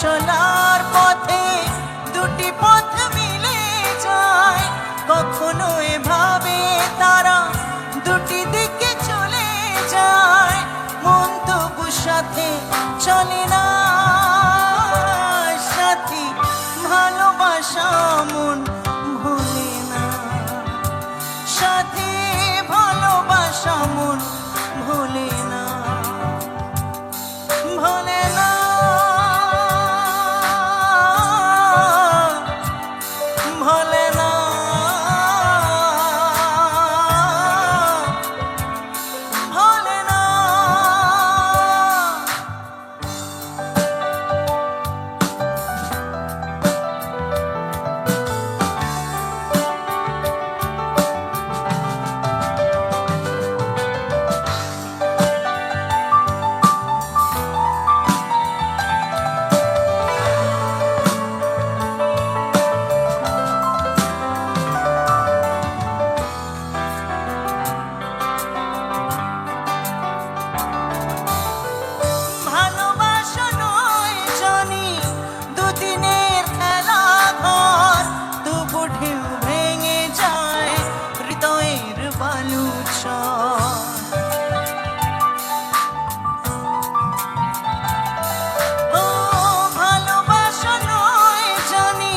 চলার পথে দুটি পথ মিলে যায়, কখনো এভাবে তারা দুটি দিকে চলে যায়, মন তবু সাথে চলে না। সাথী ভালোবাসা মন ভোলে না, সাথী ভালোবাসা মন ভোলে না, ভোলে না, ভোলে না, ভোলে না। ভালোবাসা নয় জানি দুদিনের খেলা ঘর, তবু ঢেউ ভেঙে যায় হৃদয়ের বালুচর। ও ভালোবাসা নয় জানি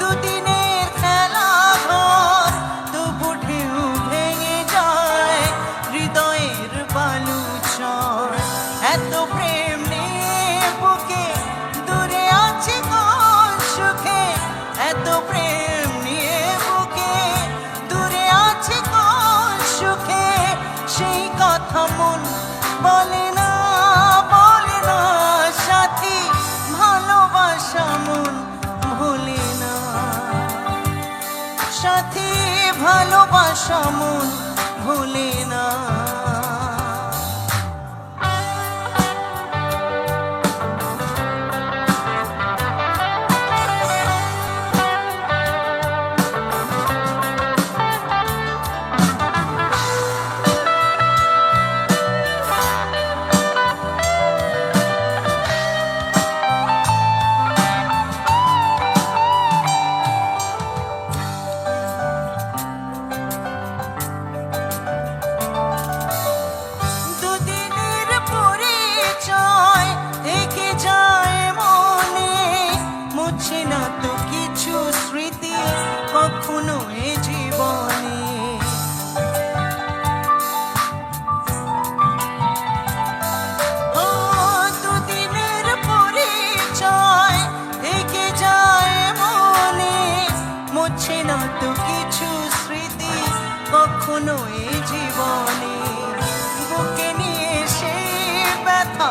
দুদিনের খেলা ঘর, তবু ঢেউ ভেঙে যায় হৃদয়ের বালুচর। এত প্রেম নিয়ে বুকে দূরে আছি কোন সুখে, এত প্রেম নিয়ে বুকে দূরে আছি কোন সুখে, সেই কথা মন বলে না, বলে না। সাথী ভালোবাসা মন ভোলে না, সাথী ভালোবাসা মন ভোলে না। দুদিনের পরিচয় থেকে যায় মনে, মুছে না তো কিছু স্মৃতি কখনো এ জীবনে। ও দুদিনের পরিচয় থেকে যায় মনে, মুছে না তো কিছু স্মৃতি কখনো এ জীবনে। বুকে নিয়ে সেই ব্যথা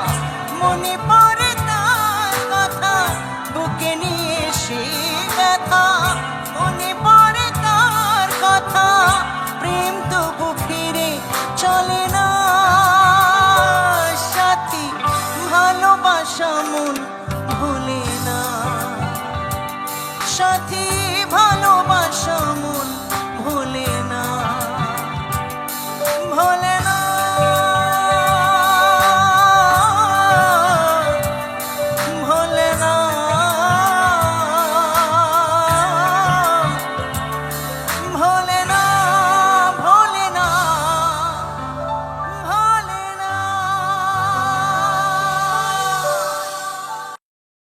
মনে পড়ে তার কথা, বুকে নিয়ে সেই ব্যথা মনে পড়ে তার কথা, প্রেম তবু ফিরে চলে না। সাথী ভালোবাসা মন ভোলে না, সাথী